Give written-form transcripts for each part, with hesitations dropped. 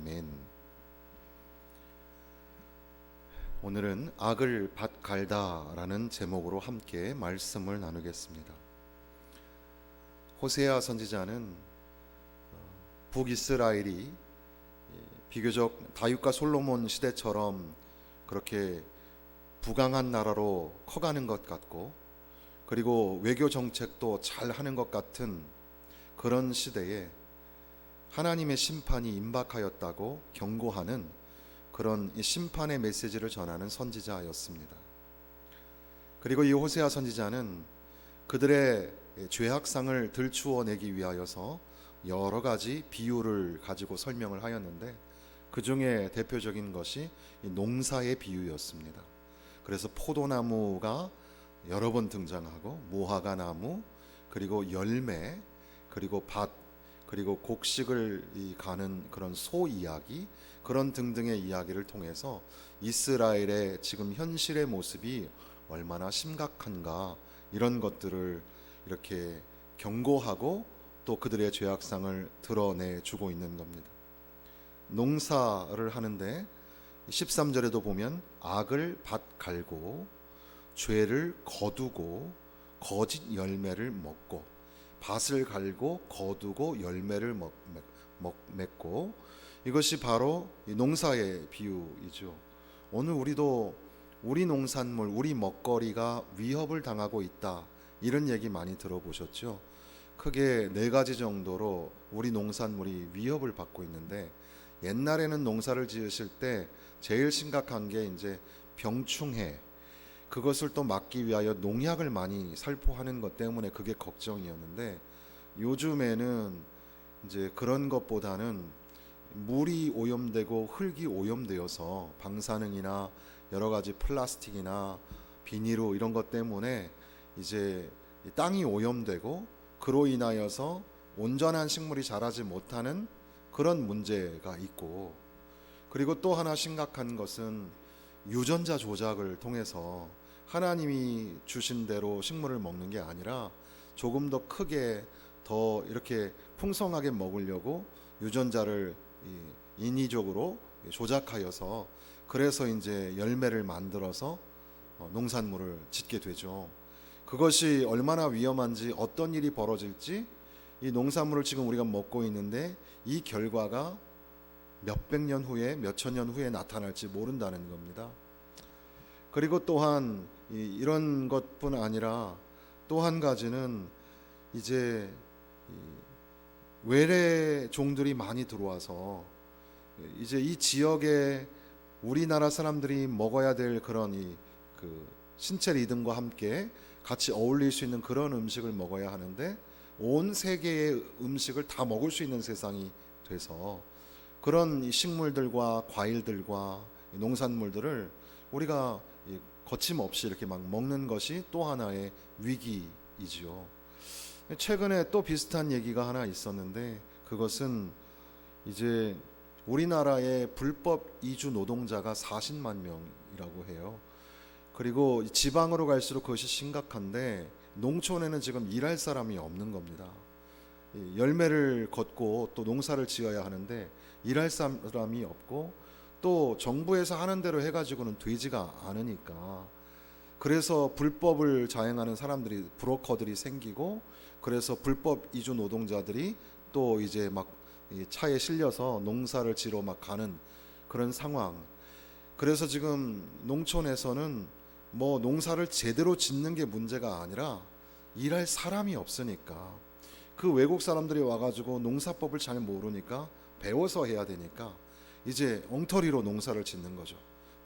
아멘. 오늘은 악을 밭갈다라는 제목으로 함께 말씀을 나누겠습니다. 호세아 선지자는 북이스라엘이 비교적 다윗과 솔로몬 시대처럼 그렇게 부강한 나라로 커가는 것 같고, 그리고 외교 정책도 잘 하는 것 같은 그런 시대에 하나님의 심판이 임박하였다고 경고하는 그런 심판의 메시지를 전하는 선지자였습니다. 그리고 이 호세아 선지자는 그들의 죄악상을 들추어내기 위하여서 여러 가지 비유를 가지고 설명을 하였는데, 그 중에 대표적인 것이 농사의 비유였습니다. 그래서 포도나무가 여러 번 등장하고, 무화과 나무, 그리고 열매, 그리고 밭, 그리고 곡식을 가는 그런 소 이야기, 그런 등등의 이야기를 통해서 이스라엘의 지금 현실의 모습이 얼마나 심각한가, 이런 것들을 이렇게 경고하고 또 그들의 죄악상을 드러내주고 있는 겁니다. 농사를 하는데 13절에도 보면 악을 밭갈고 죄를 거두고 거짓 열매를 먹고, 밭을 갈고 거두고 열매를 맺고, 이것이 바로 이 농사의 비유이죠. 오늘 우리도 우리 농산물, 우리 먹거리가 위협을 당하고 있다, 이런 얘기 많이 들어보셨죠? 크게 네 가지 정도로 우리 농산물이 위협을 받고 있는데, 옛날에는 농사를 지으실 때 제일 심각한 게 이제 병충해, 그것을 또 막기 위하여 농약을 많이 살포하는 것 때문에 그게 걱정이었는데, 요즘에는 이제 그런 것보다는 물이 오염되고 흙이 오염되어서 방사능이나 여러 가지 플라스틱이나 비닐로 이런 것 때문에 이제 땅이 오염되고, 그로 인하여서 온전한 식물이 자라지 못하는 그런 문제가 있고, 그리고 또 하나 심각한 것은 유전자 조작을 통해서 하나님이 주신 대로 식물을 먹는 게 아니라 조금 더 크게, 더 이렇게 풍성하게 먹으려고 유전자를 인위적으로 조작하여서, 그래서 이제 열매를 만들어서 농산물을 짓게 되죠. 그것이 얼마나 위험한지, 어떤 일이 벌어질지, 이 농산물을 지금 우리가 먹고 있는데 이 결과가 몇백 년 후에, 몇천 년 후에 나타날지 모른다는 겁니다. 그리고 또한 이런 것뿐 아니라 또 한 가지는 이제 외래 종들이 많이 들어와서 이제 이 지역에 우리나라 사람들이 먹어야 될 그런 그 신체 리듬과 함께 같이 어울릴 수 있는 그런 음식을 먹어야 하는데, 온 세계의 음식을 다 먹을 수 있는 세상이 돼서 그런 식물들과 과일들과 농산물들을 우리가 거침없이 이렇게 막 먹는 것이 또 하나의 위기이지요. 최근에 또 비슷한 얘기가 하나 있었는데, 그것은 이제 우리나라의 불법 이주 노동자가 40만 명이라고 해요. 그리고 지방으로 갈수록 그것이 심각한데, 농촌에는 지금 일할 사람이 없는 겁니다. 열매를 걷고 또 농사를 지어야 하는데 일할 사람이 없고, 또 정부에서 하는 대로 해가지고는 되지가 않으니까, 그래서 불법을 자행하는 사람들이, 브로커들이 생기고, 그래서 불법 이주 노동자들이 또 이제 막 차에 실려서 농사를 지러 막 가는 그런 상황. 그래서 지금 농촌에서는 뭐 농사를 제대로 짓는 게 문제가 아니라 일할 사람이 없으니까, 그 외국 사람들이 와가지고 농사법을 잘 모르니까 배워서 해야 되니까 이제 엉터리로 농사를 짓는 거죠.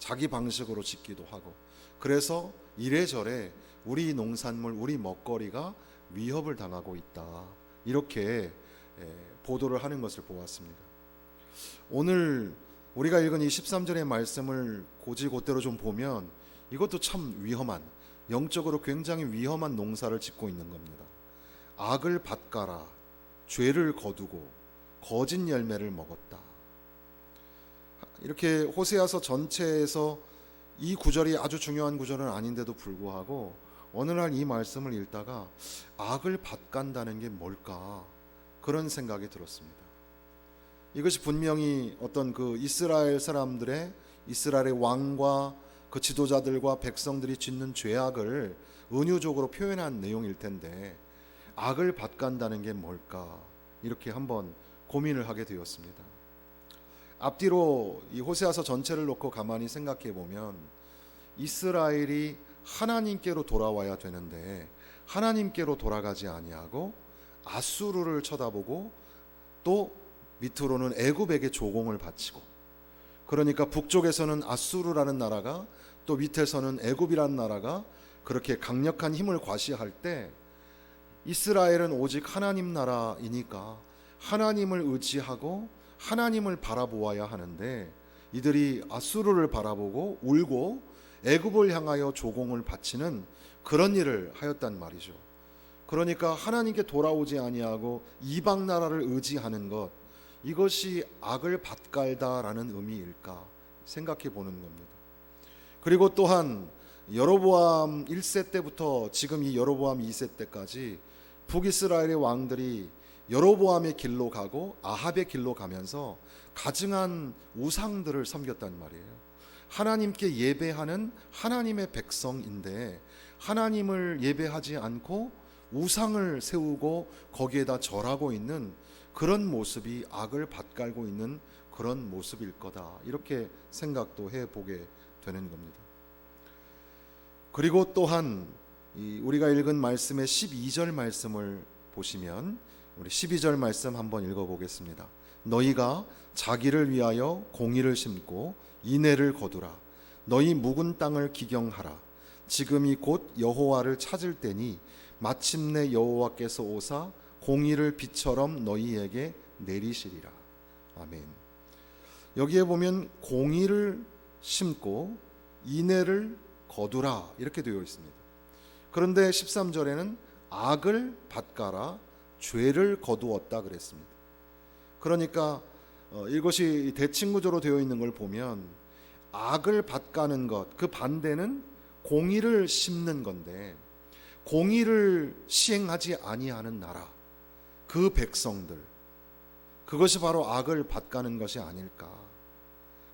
자기 방식으로 짓기도 하고. 그래서 이래저래 우리 농산물, 우리 먹거리가 위협을 당하고 있다, 이렇게 보도를 하는 것을 보았습니다. 오늘 우리가 읽은 이 13절의 말씀을 곧이곧대로 좀 보면 이것도 참 위험한, 영적으로 굉장히 위험한 농사를 짓고 있는 겁니다. 악을 밭가라, 죄를 거두고 거짓 열매를 먹었다. 이렇게 호세아서 전체에서 이 구절이 아주 중요한 구절은 아닌데도 불구하고 어느 날 이 말씀을 읽다가 악을 밭간다는 게 뭘까, 그런 생각이 들었습니다. 이것이 분명히 어떤 그 이스라엘의 왕과 그 지도자들과 백성들이 짓는 죄악을 은유적으로 표현한 내용일 텐데, 악을 받간다는 게 뭘까? 이렇게 한번 고민을 하게 되었습니다. 앞뒤로 이 호세아서 전체를 놓고 가만히 생각해 보면 이스라엘이 하나님께로 돌아와야 되는데 하나님께로 돌아가지 아니하고 아수르를 쳐다보고 또 밑으로는 애굽에게 조공을 바치고, 그러니까 북쪽에서는 아수르라는 나라가 또 밑에서는 애굽이라는 나라가 그렇게 강력한 힘을 과시할 때 이스라엘은 오직 하나님 나라이니까 하나님을 의지하고 하나님을 바라보아야 하는데, 이들이 아수르를 바라보고 울고 애굽을 향하여 조공을 바치는 그런 일을 하였단 말이죠. 그러니까 하나님께 돌아오지 아니하고 이방 나라를 의지하는 것, 이것이 악을 밭갈다라는 의미일까 생각해 보는 겁니다. 그리고 또한 여로보암 1세 때부터 지금 이 여로보암 2세 때까지 북이스라엘의 왕들이 여로보암의 길로 가고 아합의 길로 가면서 가증한 우상들을 섬겼단 말이에요. 하나님께 예배하는 하나님의 백성인데 하나님을 예배하지 않고 우상을 세우고 거기에다 절하고 있는 그런 모습이 악을 밭갈고 있는 그런 모습일 거다, 이렇게 생각도 해보게 되는 겁니다. 그리고 또한 우리가 읽은 말씀의 12절 말씀을 보시면, 우리 12절 말씀 한번 읽어보겠습니다. 너희가 자기를 위하여 공의를 심고 인애를 거두라. 너희 묵은 땅을 기경하라. 지금이 곧 여호와를 찾을 때니 마침내 여호와께서 오사 공의를 비처럼 너희에게 내리시리라. 아멘. 여기에 보면 공의를 심고 인애를 거두라 이렇게 되어 있습니다. 그런데 13절에는 악을 밭가라, 죄를 거두었다 그랬습니다. 그러니까 이것이 대칭구조로 되어 있는 걸 보면 악을 밭가는 것, 그 반대는 공의를 심는 건데, 공의를 시행하지 아니하는 나라, 그 백성들, 그것이 바로 악을 밭가는 것이 아닐까.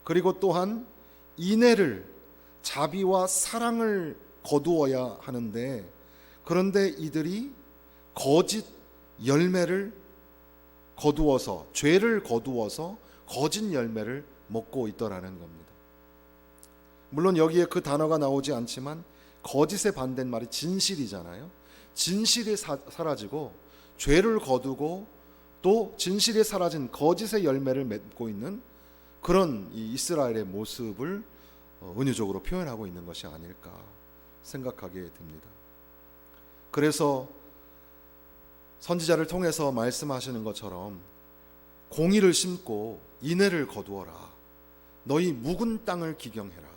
그리고 또한 인애를, 자비와 사랑을 거두어야 하는데, 그런데 이들이 거짓 열매를 거두어서, 죄를 거두어서 거짓 열매를 먹고 있더라는 겁니다. 물론 여기에 그 단어가 나오지 않지만 거짓의 반대는 말이 진실이잖아요. 진실이 사라지고 죄를 거두고 또 진실이 사라진 거짓의 열매를 맺고 있는 그런 이 이스라엘의 모습을 은유적으로 표현하고 있는 것이 아닐까 생각하게 됩니다. 그래서 선지자를 통해서 말씀하시는 것처럼 공의를 심고 인애를 거두어라. 너희 묵은 땅을 기경해라.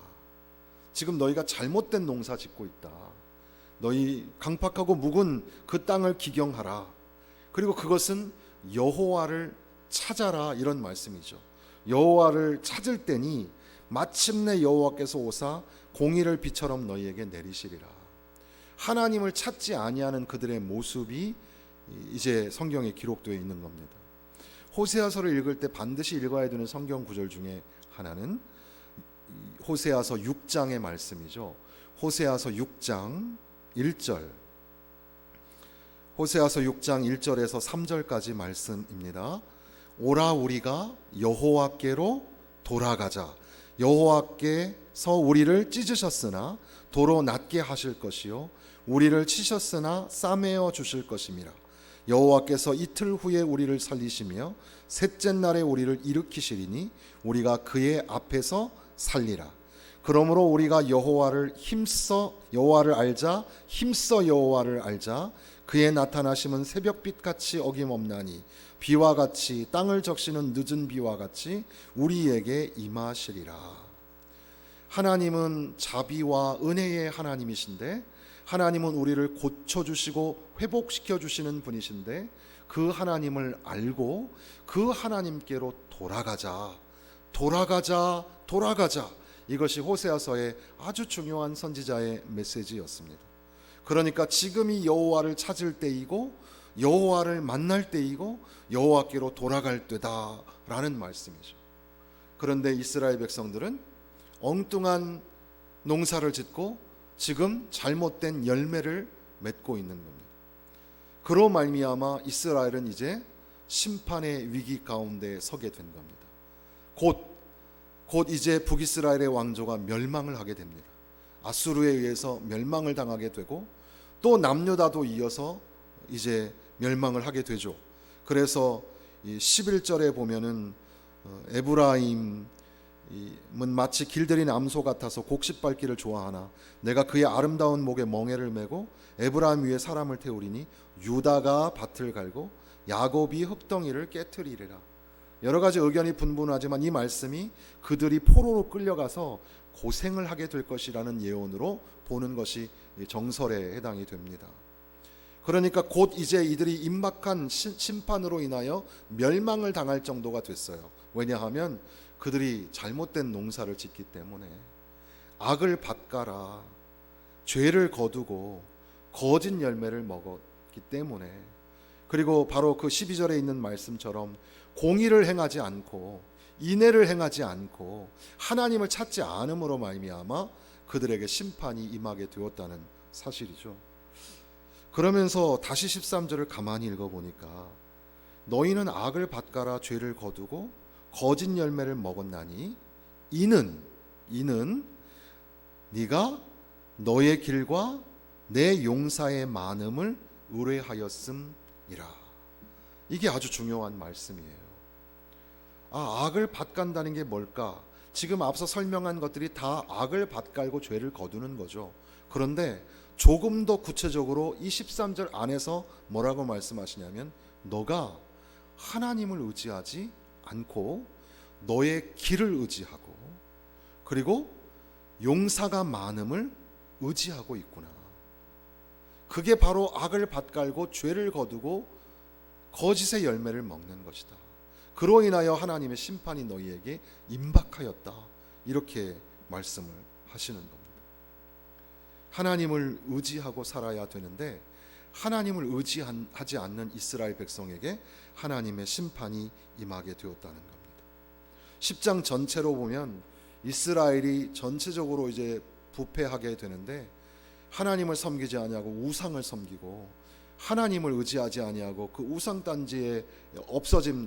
지금 너희가 잘못된 농사 짓고 있다. 너희 강팍하고 묵은 그 땅을 기경하라. 그리고 그것은 여호와를 찾아라, 이런 말씀이죠. 여호와를 찾을 때니 마침내 여호와께서 오사 공의를 비처럼 너희에게 내리시리라. 하나님을 찾지 아니하는 그들의 모습이 이제 성경에 기록되어 있는 겁니다. 호세아서를 읽을 때 반드시 읽어야 되는 성경 구절 중에 하나는 호세아서 6장의 말씀이죠. 호세아서 6장 1절, 호세아서 6장 1절에서 3절까지 말씀입니다. 오라 우리가 여호와께로 돌아가자. 여호와께서 우리를 찢으셨으나 도로 낮게 하실 것이요 우리를 치셨으나 싸매어 주실 것임이라. 여호와께서 이틀 후에 우리를 살리시며 셋째 날에 우리를 일으키시리니 우리가 그의 앞에서 살리라. 그러므로 우리가 여호와를 알자 힘써 여호와를 알자. 그의 나타나심은 새벽빛 같이 어김없나니 비와 같이 땅을 적시는 늦은 비와 같이 우리에게 임하시리라. 하나님은 자비와 은혜의 하나님이신데, 하나님은 우리를 고쳐주시고 회복시켜주시는 분이신데, 그 하나님을 알고 그 하나님께로 돌아가자. 이것이 호세아서의 아주 중요한 선지자의 메시지였습니다. 그러니까 지금이 여호와를 찾을 때이고 여호와를 만날 때이고 여호와께로 돌아갈 때다라는 말씀이죠. 그런데 이스라엘 백성들은 엉뚱한 농사를 짓고 지금 잘못된 열매를 맺고 있는 겁니다. 그로 말미암아 이스라엘은 이제 심판의 위기 가운데 서게 된 겁니다. 곧 이제 북이스라엘의 왕조가 멸망을 하게 됩니다. 아수르에 의해서 멸망을 당하게 되고 또 남유다도 이어서 이제 멸망을 하게 되죠. 그래서 11절에 보면은 에브라임은 마치 길들인 암소 같아서 곡식 밟기를 좋아하나 내가 그의 아름다운 목에 멍에를 메고 에브라임 위에 사람을 태우리니 유다가 밭을 갈고 야곱이 흙덩이를 깨트리리라. 여러 가지 의견이 분분하지만 이 말씀이 그들이 포로로 끌려가서 고생을 하게 될 것이라는 예언으로 보는 것이 정설에 해당이 됩니다. 그러니까 곧 이제 이들이 임박한 심판으로 인하여 멸망을 당할 정도가 됐어요. 왜냐하면 그들이 잘못된 농사를 짓기 때문에 악을 밭가라 죄를 거두고 거짓 열매를 먹었기 때문에, 그리고 바로 그 12절에 있는 말씀처럼 공의를 행하지 않고 인애를 행하지 않고 하나님을 찾지 않음으로 말미암아 그들에게 심판이 임하게 되었다는 사실이죠. 그러면서 다시 13절을 가만히 읽어보니까 너희는 악을 밭가라 죄를 거두고 거짓 열매를 먹었나니 이는 네가 너의 길과 내 용사의 많음을 의뢰하였음이라. 이게 아주 중요한 말씀이에요. 악을 밭간다는 게 뭘까? 지금 앞서 설명한 것들이 다 악을 밭갈고 죄를 거두는 거죠. 그런데 조금 더 구체적으로 이 13절 안에서 뭐라고 말씀하시냐면 너가 하나님을 의지하지 않고 너의 길을 의지하고 그리고 용사가 많음을 의지하고 있구나. 그게 바로 악을 밭갈고 죄를 거두고 거짓의 열매를 먹는 것이다. 그로 인하여 하나님의 심판이 너희에게 임박하였다. 이렇게 말씀을 하시는 겁니다. 하나님을 의지하고 살아야 되는데 하나님을 의지하지 않는 이스라엘 백성에게 하나님의 심판이 임하게 되었다는 겁니다. 10장 전체로 보면 이스라엘이 전체적으로 이제 부패하게 되는데 하나님을 섬기지 아니하고 우상을 섬기고 하나님을 의지하지 아니하고 그 우상 단지의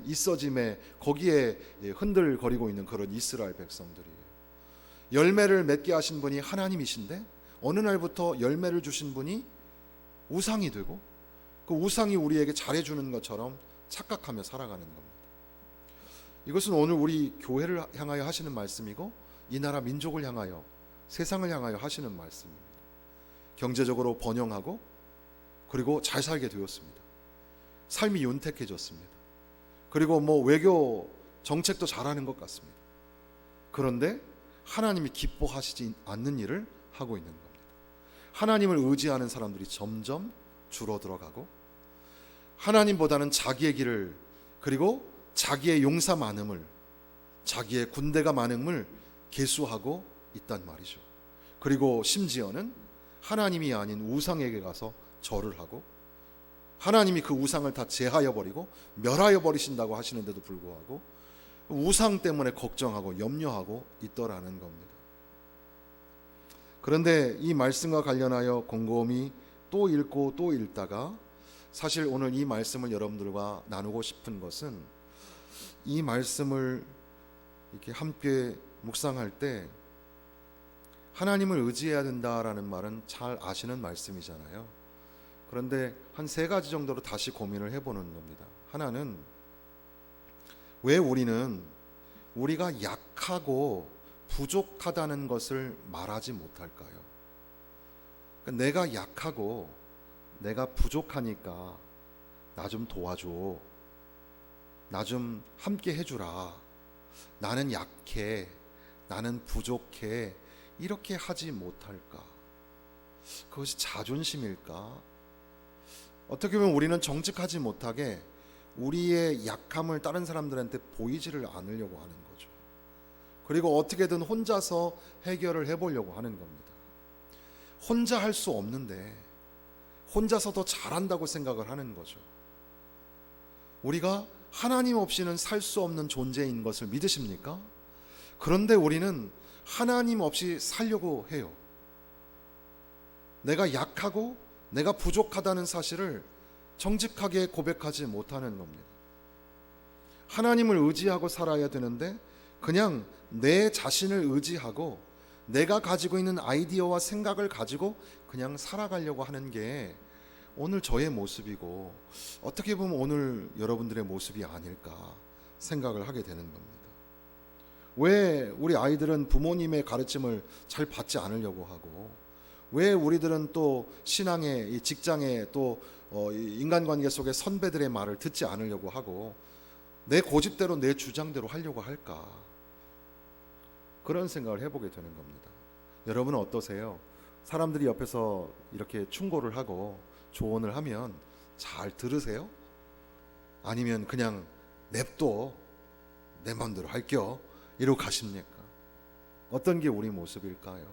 있어짐에 거기에 흔들거리고 있는 그런 이스라엘 백성들이에요. 열매를 맺게 하신 분이 하나님이신데 어느 날부터 열매를 주신 분이 우상이 되고 그 우상이 우리에게 잘해주는 것처럼 착각하며 살아가는 겁니다. 이것은 오늘 우리 교회를 향하여 하시는 말씀이고 이 나라 민족을 향하여 세상을 향하여 하시는 말씀입니다. 경제적으로 번영하고 그리고 잘 살게 되었습니다. 삶이 윤택해졌습니다. 그리고 외교 정책도 잘하는 것 같습니다. 그런데 하나님이 기뻐하시지 않는 일을 하고 있는 겁니다. 하나님을 의지하는 사람들이 점점 줄어들어가고 하나님보다는 자기의 길을 그리고 자기의 용사 많음을 자기의 군대가 많음을 계수하고 있단 말이죠. 그리고 심지어는 하나님이 아닌 우상에게 가서 절을 하고 하나님이 그 우상을 다 제하여 버리고 멸하여 버리신다고 하시는데도 불구하고 우상 때문에 걱정하고 염려하고 있더라는 겁니다. 그런데 이 말씀과 관련하여 곰곰이 또 읽고 또 읽다가 사실 오늘 이 말씀을 여러분들과 나누고 싶은 것은 이 말씀을 이렇게 함께 묵상할 때 하나님을 의지해야 된다라는 말은 잘 아시는 말씀이잖아요. 그런데 한 3가지 정도로 다시 고민을 해보는 겁니다. 하나는 왜 우리는 우리가 약하고 부족하다는 것을 말하지 못할까요? 그러니까 내가 약하고 내가 부족하니까 나 좀 도와줘. 나 좀 함께 해주라. 나는 약해. 나는 부족해. 이렇게 하지 못할까? 그것이 자존심일까? 어떻게 보면 우리는 정직하지 못하게 우리의 약함을 다른 사람들한테 보이지를 않으려고 하는 거죠. 그리고 어떻게든 혼자서 해결을 해보려고 하는 겁니다. 혼자 할 수 없는데 혼자서 더 잘한다고 생각을 하는 거죠. 우리가 하나님 없이는 살 수 없는 존재인 것을 믿으십니까? 그런데 우리는 하나님 없이 살려고 해요. 내가 약하고 내가 부족하다는 사실을 정직하게 고백하지 못하는 겁니다. 하나님을 의지하고 살아야 되는데 그냥 내 자신을 의지하고 내가 가지고 있는 아이디어와 생각을 가지고 그냥 살아가려고 하는 게 오늘 저의 모습이고 어떻게 보면 오늘 여러분들의 모습이 아닐까 생각을 하게 되는 겁니다. 왜 우리 아이들은 부모님의 가르침을 잘 받지 않으려고 하고, 왜 우리들은 또 신앙의 이 직장에 또 인간관계 속의 선배들의 말을 듣지 않으려고 하고 내 고집대로 내 주장대로 하려고 할까? 그런 생각을 해보게 되는 겁니다. 여러분은 어떠세요? 사람들이 옆에서 이렇게 충고를 하고 조언을 하면 잘 들으세요? 아니면 그냥 냅둬, 내 마음대로 할게요, 이러고 가십니까? 어떤 게 우리 모습일까요?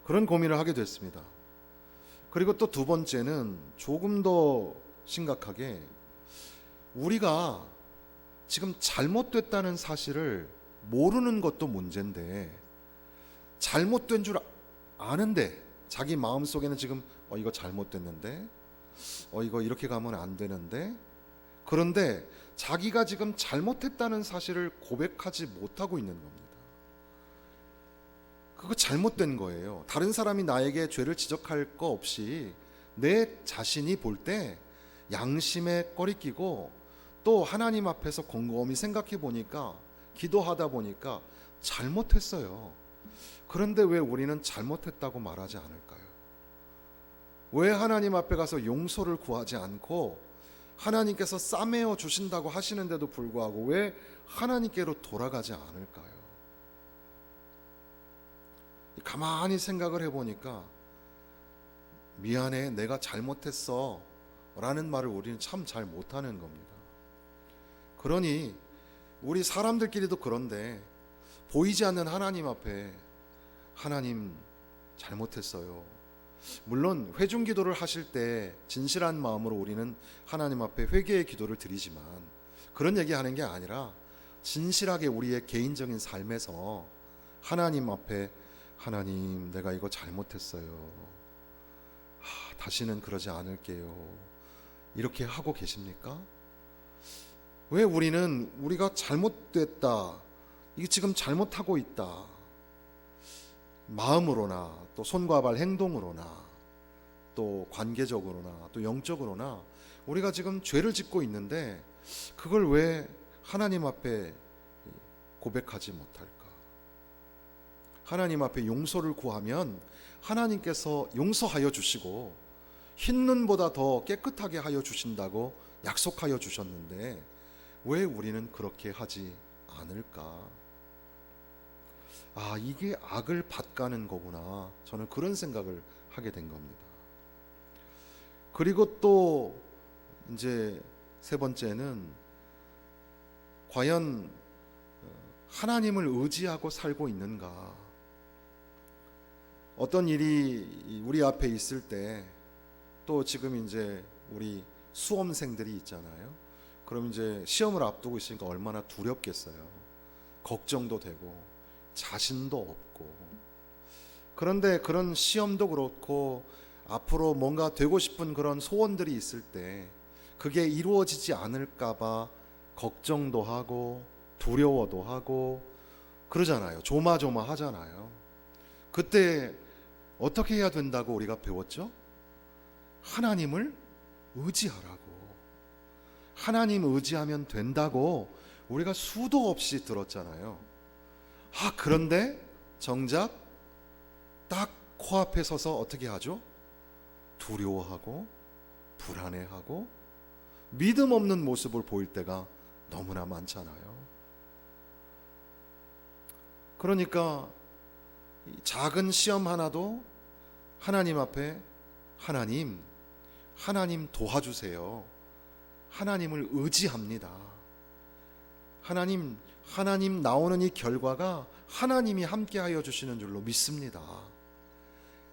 그런 고민을 하게 됐습니다. 그리고 또 두 번째는 조금 더 심각하게 우리가 지금 잘못됐다는 사실을 모르는 것도 문제인데, 잘못된 줄 아는데 자기 마음속에는 지금 이거 잘못됐는데, 이거 이렇게 가면 안 되는데, 그런데 자기가 지금 잘못했다는 사실을 고백하지 못하고 있는 겁니다. 그거 잘못된 거예요. 다른 사람이 나에게 죄를 지적할 거 없이 내 자신이 볼 때 양심에 꺼리 끼고 또 하나님 앞에서 곰곰이 생각해 보니까, 기도하다 보니까 잘못했어요. 그런데 왜 우리는 잘못했다고 말하지 않을까요? 왜 하나님 앞에 가서 용서를 구하지 않고 하나님께서 싸매어 주신다고 하시는데도 불구하고 왜 하나님께로 돌아가지 않을까요? 가만히 생각을 해보니까 미안해, 내가 잘못했어 라는 말을 우리는 참 잘 못하는 겁니다. 그러니 우리 사람들끼리도 그런데 보이지 않는 하나님 앞에 하나님 잘못했어요. 물론 회중 기도를 하실 때 진실한 마음으로 우리는 하나님 앞에 회개의 기도를 드리지만, 그런 얘기하는 게 아니라 진실하게 우리의 개인적인 삶에서 하나님 앞에 하나님, 내가 이거 잘못했어요. 다시는 그러지 않을게요. 이렇게 하고 계십니까? 왜 우리는 우리가 잘못됐다, 이게 지금 잘못하고 있다, 마음으로나 또 손과 발 행동으로나 또 관계적으로나 또 영적으로나 우리가 지금 죄를 짓고 있는데 그걸 왜 하나님 앞에 고백하지 못할까? 하나님 앞에 용서를 구하면 하나님께서 용서하여 주시고 흰 눈보다 더 깨끗하게 하여 주신다고 약속하여 주셨는데 왜 우리는 그렇게 하지 않을까? 이게 악을 밭가는 거구나, 저는 그런 생각을 하게 된 겁니다. 그리고 또 이제 세 번째는 과연 하나님을 의지하고 살고 있는가? 어떤 일이 우리 앞에 있을 때, 또 지금 이제 우리 수험생들이 있잖아요. 그럼 이제 시험을 앞두고 있으니까 얼마나 두렵겠어요. 걱정도 되고 자신도 없고. 그런데 그런 시험도 그렇고 앞으로 뭔가 되고 싶은 그런 소원들이 있을 때 그게 이루어지지 않을까봐 걱정도 하고 두려워도 하고 그러잖아요. 조마조마하잖아요. 그때 어떻게 해야 된다고 우리가 배웠죠? 하나님을 의지하라고. 하나님 의지하면 된다고 우리가 수도 없이 들었잖아요. 그런데 정작 딱 코앞에 서서 어떻게 하죠? 두려워하고 불안해하고 믿음 없는 모습을 보일 때가 너무나 많잖아요. 그러니까 작은 시험 하나도 하나님 앞에 하나님 도와주세요. 하나님을 의지합니다. 하나님 나오는 이 결과가 하나님이 함께하여 주시는 줄로 믿습니다.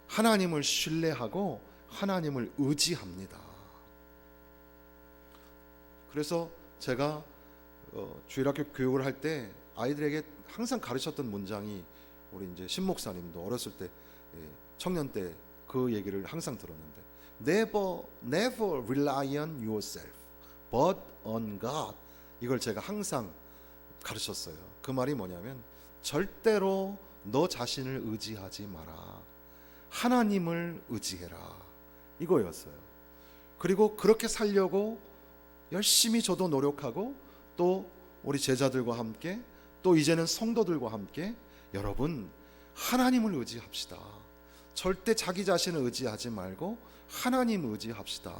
하나님을 신뢰하고 하나님을 의지합니다. 그래서 제가 주일학교 교육을 할 때 아이들에게 항상 가르쳤던 문장이, 우리 이제 신 목사님도 어렸을 때, 청년 때 그 얘기를 항상 들었는데, never rely on yourself but on God. 이걸 제가 항상 가르쳤어요. 그 말이 뭐냐면, 절대로 너 자신을 의지하지 마라, 하나님을 의지해라, 이거였어요. 그리고 그렇게 살려고 열심히 저도 노력하고, 또 우리 제자들과 함께, 또 이제는 성도들과 함께, 여러분 하나님을 의지합시다. 절대 자기 자신을 의지하지 말고 하나님 의지합시다.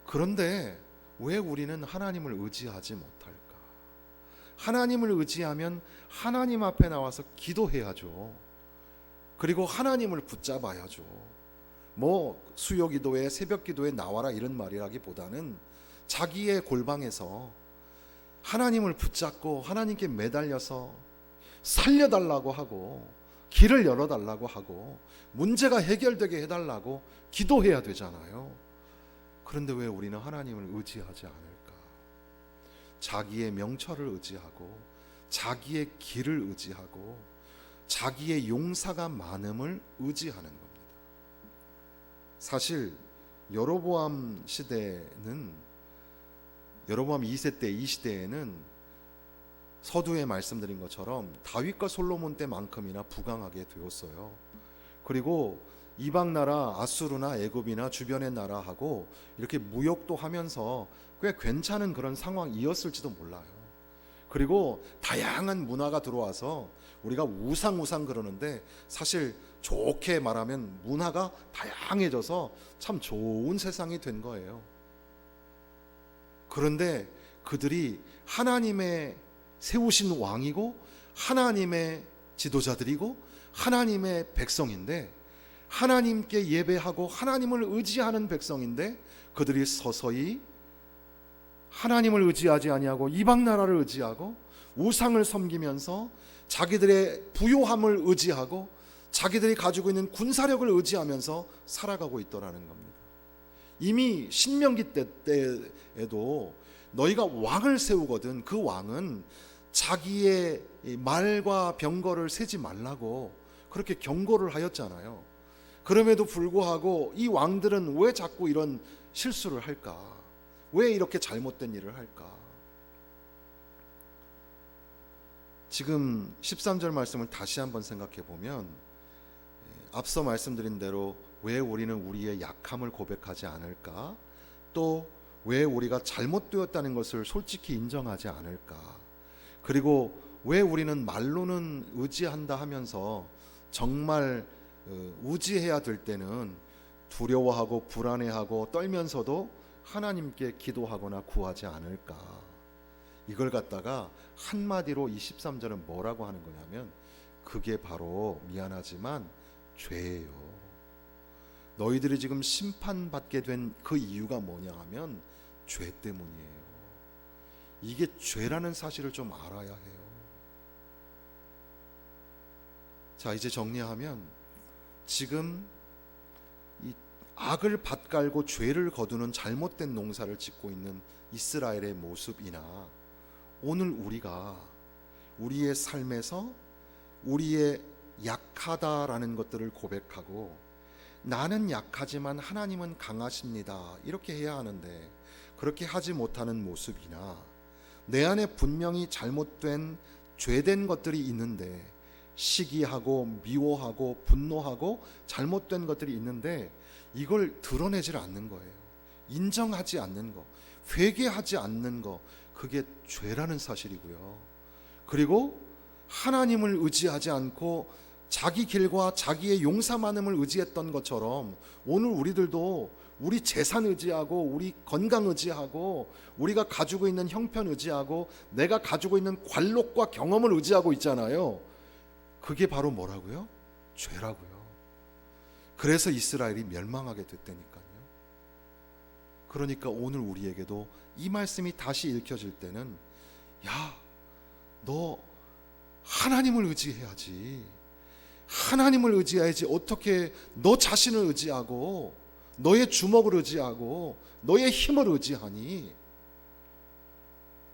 그런데 왜 우리는 하나님을 의지하지 못할까? 하나님을 의지하면 하나님 앞에 나와서 기도해야죠. 그리고 하나님을 붙잡아야죠. 뭐 수요 기도회, 새벽 기도회 나와라 이런 말이라기보다는 자기의 골방에서 하나님을 붙잡고 하나님께 매달려서 살려달라고 하고, 길을 열어달라고 하고, 문제가 해결되게 해달라고 기도해야 되잖아요. 그런데 왜 우리는 하나님을 의지하지 않을까? 자기의 명철을 의지하고, 자기의 길을 의지하고, 자기의 용사가 많음을 의지하는 겁니다. 사실 여로보암 시대는, 여로보암 2세 때, 이 시대에는 서두에 말씀드린 것처럼 다윗과 솔로몬 때만큼이나 부강하게 되었어요. 그리고 이방 나라 아수르나 애굽이나 주변의 나라하고 이렇게 무역도 하면서 꽤 괜찮은 그런 상황이었을지도 몰라요. 그리고 다양한 문화가 들어와서, 우리가 우상 그러는데 사실 좋게 말하면 문화가 다양해져서 참 좋은 세상이 된 거예요. 그런데 그들이 하나님의 세우신 왕이고, 하나님의 지도자들이고, 하나님의 백성인데, 하나님께 예배하고 하나님을 의지하는 백성인데, 그들이 서서히 하나님을 의지하지 아니하고 이방 나라를 의지하고 우상을 섬기면서 자기들의 부요함을 의지하고 자기들이 가지고 있는 군사력을 의지하면서 살아가고 있더라는 겁니다. 이미 신명기 때에도 너희가 왕을 세우거든 그 왕은 자기의 말과 병거를 세지 말라고 그렇게 경고를 하였잖아요. 그럼에도 불구하고 이 왕들은 왜 자꾸 이런 실수를 할까? 왜 이렇게 잘못된 일을 할까? 지금 13절 말씀을 다시 한번 생각해 보면, 앞서 말씀드린 대로 왜 우리는 우리의 약함을 고백하지 않을까? 또 왜 우리가 잘못되었다는 것을 솔직히 인정하지 않을까? 그리고 왜 우리는 말로는 의지한다 하면서 정말 의지해야 될 때는 두려워하고 불안해하고 떨면서도 하나님께 기도하거나 구하지 않을까? 이걸 갖다가 한마디로 이 13절은 뭐라고 하는 거냐면, 그게 바로 미안하지만 죄예요. 너희들이 지금 심판받게 된 그 이유가 뭐냐 하면 죄 때문이에요. 이게 죄라는 사실을 좀 알아야 해요. 자, 이제 정리하면, 지금 이 악을 밭갈고 죄를 거두는 잘못된 농사를 짓고 있는 이스라엘의 모습이나, 오늘 우리가 우리의 삶에서 우리의 약하다라는 것들을 고백하고, 나는 약하지만 하나님은 강하십니다, 이렇게 해야 하는데 그렇게 하지 못하는 모습이나, 내 안에 분명히 잘못된 죄된 것들이 있는데, 시기하고 미워하고 분노하고 잘못된 것들이 있는데 이걸 드러내질 않는 거예요. 인정하지 않는 거, 회개하지 않는 거, 그게 죄라는 사실이고요. 그리고 하나님을 의지하지 않고 자기 길과 자기의 용사만음을 의지했던 것처럼, 오늘 우리들도 우리 재산 의지하고, 우리 건강 의지하고, 우리가 가지고 있는 형편 의지하고, 내가 가지고 있는 관록과 경험을 의지하고 있잖아요. 그게 바로 뭐라고요? 죄라고요. 그래서 이스라엘이 멸망하게 됐다니까요. 그러니까 오늘 우리에게도 이 말씀이 다시 읽혀질 때는, 야, 너 하나님을 의지해야지. 하나님을 의지해야지. 어떻게 너 자신을 의지하고 너의 주먹을 의지하고 너의 힘을 의지하니?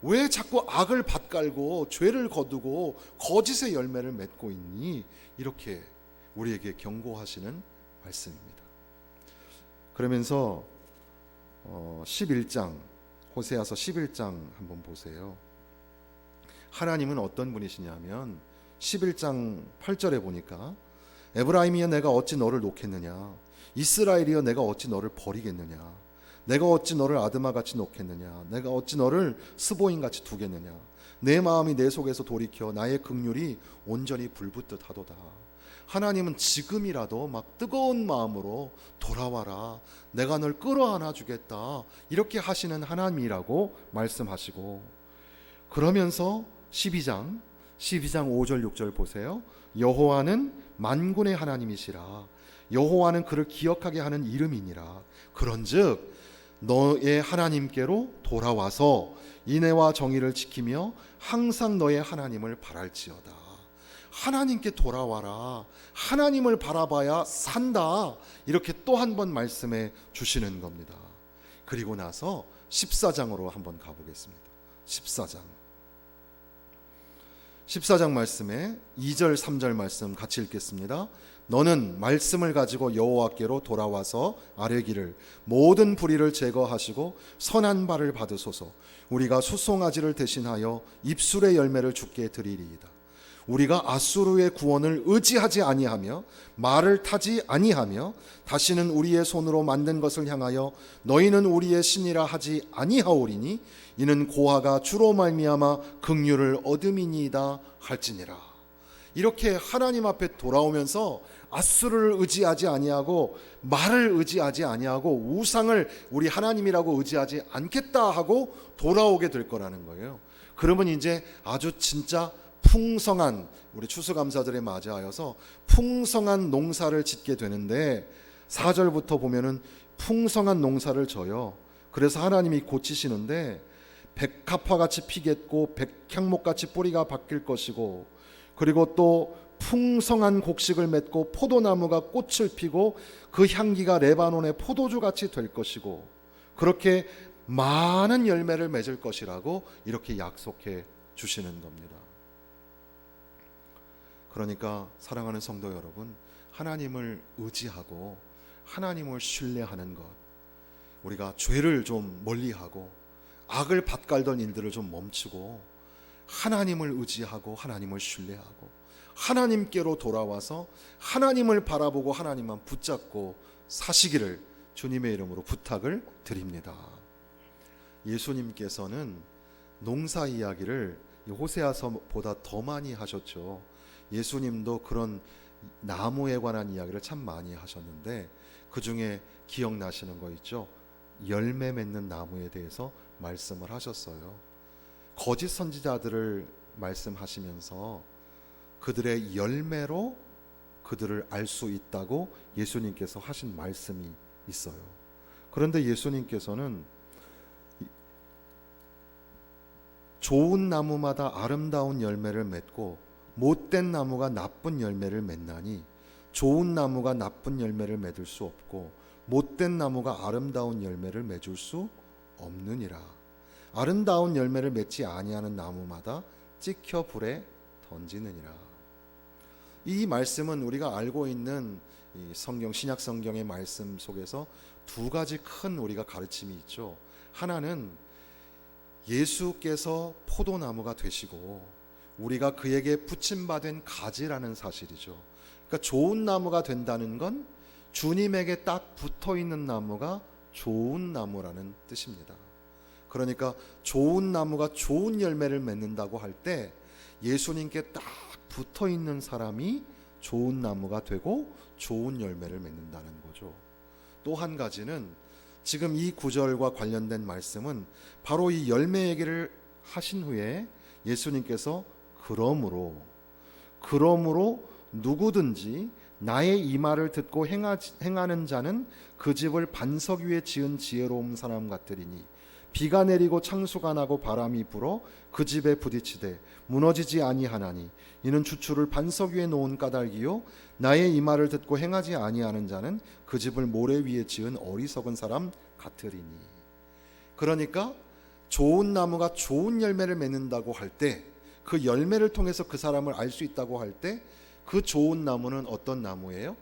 왜 자꾸 악을 밭갈고 죄를 거두고 거짓의 열매를 맺고 있니? 이렇게 우리에게 경고하시는 말씀입니다. 그러면서 11장, 호세아서 11장 한번 보세요. 하나님은 어떤 분이시냐면 11장 8절에 보니까 에브라임이여 내가 어찌 너를 놓겠느냐, 이스라엘이여 내가 어찌 너를 버리겠느냐, 내가 어찌 너를 아드마같이 놓겠느냐, 내가 어찌 너를 스보임같이 두겠느냐, 내 마음이 내 속에서 돌이켜 나의 긍휼이 온전히 불붙듯 하도다. 하나님은 지금이라도 막 뜨거운 마음으로 돌아와라, 내가 널 끌어안아 주겠다, 이렇게 하시는 하나님이라고 말씀하시고, 그러면서 12장 5절 6절 보세요. 여호와는 만군의 하나님이시라, 여호와는 그를 기억하게 하는 이름이니라. 그런즉 너의 하나님께로 돌아와서 인애와 정의를 지키며 항상 너의 하나님을 바랄지어다. 하나님께 돌아와라, 하나님을 바라봐야 산다, 이렇게 또 한 번 말씀해 주시는 겁니다. 그리고 나서 14장으로 한번 가보겠습니다. 14장 말씀에 2절 3절 말씀 같이 읽겠습니다. 너는 말씀을 가지고 여호와께로 돌아와서 아뢰기를 모든 불의를 제거하시고 선한 바를 받으소서. 우리가 수송아지를 대신하여 입술의 열매를 주께 드리리이다. 우리가 아수르의 구원을 의지하지 아니하며 말을 타지 아니하며 다시는 우리의 손으로 만든 것을 향하여 너희는 우리의 신이라 하지 아니하오리니 이는 고아가 주로 말미암아 긍휼을 얻음이니이다 할지니라. 이렇게 하나님 앞에 돌아오면서 아수르를 의지하지 아니하고 말을 의지하지 아니하고 우상을 우리 하나님이라고 의지하지 않겠다 하고 돌아오게 될 거라는 거예요. 그러면 이제 아주 진짜 풍성한, 우리 추수감사절에 맞이하여서 풍성한 농사를 짓게 되는데 4절부터 보면은 풍성한 농사를 져요. 그래서 하나님이 고치시는데 백합화같이 피겠고 백향목같이 뿌리가 바뀔 것이고, 그리고 또 풍성한 곡식을 맺고 포도나무가 꽃을 피고 그 향기가 레바논의 포도주같이 될 것이고, 그렇게 많은 열매를 맺을 것이라고 이렇게 약속해 주시는 겁니다. 그러니까 사랑하는 성도 여러분, 하나님을 의지하고 하나님을 신뢰하는 것, 우리가 죄를 좀 멀리하고 악을 밭갈던 일들을 좀 멈추고 하나님을 의지하고 하나님을 신뢰하고 하나님께로 돌아와서 하나님을 바라보고 하나님만 붙잡고 사시기를 주님의 이름으로 부탁을 드립니다. 예수님께서는 농사 이야기를 호세아서보다 더 많이 하셨죠. 예수님도 그런 나무에 관한 이야기를 참 많이 하셨는데 그 중에 기억나시는 거 있죠? 열매 맺는 나무에 대해서 말씀을 하셨어요. 거짓 선지자들을 말씀하시면서 그들의 열매로 그들을 알 수 있다고 예수님께서 하신 말씀이 있어요. 그런데 예수님께서는 좋은 나무마다 아름다운 열매를 맺고 못된 나무가 나쁜 열매를 맺나니 좋은 나무가 나쁜 열매를 맺을 수 없고 못된 나무가 아름다운 열매를 맺을 수 없느니라. 아름다운 열매를 맺지 아니하는 나무마다 찍혀 불에 던지느니라. 이 말씀은 우리가 알고 있는 이 성경, 신약 성경의 말씀 속에서 두 가지 큰 우리가 가르침이 있죠. 하나는 예수께서 포도나무가 되시고 우리가 그에게 붙임받은 가지라는 사실이죠. 그러니까 좋은 나무가 된다는 건 주님에게 딱 붙어있는 나무가 좋은 나무라는 뜻입니다. 그러니까 좋은 나무가 좋은 열매를 맺는다고 할 때 예수님께 딱 붙어있는 사람이 좋은 나무가 되고 좋은 열매를 맺는다는 거죠. 또 한 가지는 지금 이 구절과 관련된 말씀은 바로 이 열매 얘기를 하신 후에 예수님께서 그러므로 누구든지 나의 이 말을 듣고 행하는 자는 그 집을 반석 위에 지은 지혜로운 사람 같으리니 비가 내리고 창수가 나고 바람이 불어 그 집에 부딪히되 무너지지 아니하나니 이는 주추를 반석 위에 놓은 까닭이요 나의 이 말을 듣고 행하지 아니하는 자는 그 집을 모래 위에 지은 어리석은 사람 같으리니. 그러니까 좋은 나무가 좋은 열매를 맺는다고 할 때, 그 열매를 통해서 그 사람을 알 수 있다고 할 때, 그 좋은 나무는 어떤 나무예요?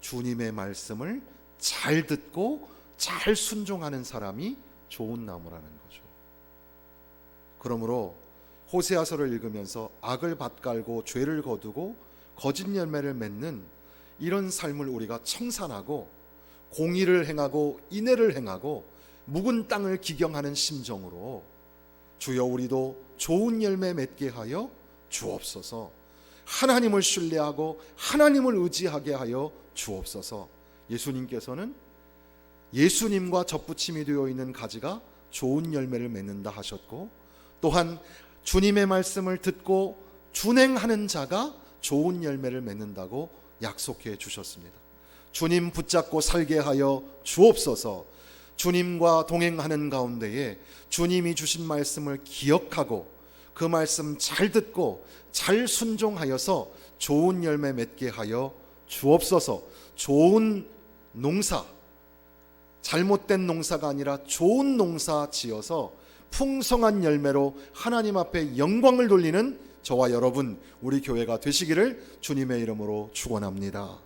주님의 말씀을 잘 듣고 잘 순종하는 사람이 좋은 나무라는 거죠. 그러므로 호세아서를 읽으면서 악을 밭갈고 죄를 거두고 거짓 열매를 맺는 이런 삶을 우리가 청산하고 공의를 행하고 인애를 행하고 묵은 땅을 기경하는 심정으로 주여 우리도 좋은 열매 맺게 하여 주옵소서, 하나님을 신뢰하고 하나님을 의지하게 하여 주옵소서. 예수님께서는 예수님과 접붙임이 되어 있는 가지가 좋은 열매를 맺는다 하셨고, 또한 주님의 말씀을 듣고 준행하는 자가 좋은 열매를 맺는다고 약속해 주셨습니다. 주님 붙잡고 살게 하여 주옵소서. 주님과 동행하는 가운데에 주님이 주신 말씀을 기억하고 그 말씀 잘 듣고 잘 순종하여서 좋은 열매 맺게 하여 주옵소서. 좋은 농사, 잘못된 농사가 아니라 좋은 농사 지어서 풍성한 열매로 하나님 앞에 영광을 돌리는 저와 여러분, 우리 교회가 되시기를 주님의 이름으로 축원합니다.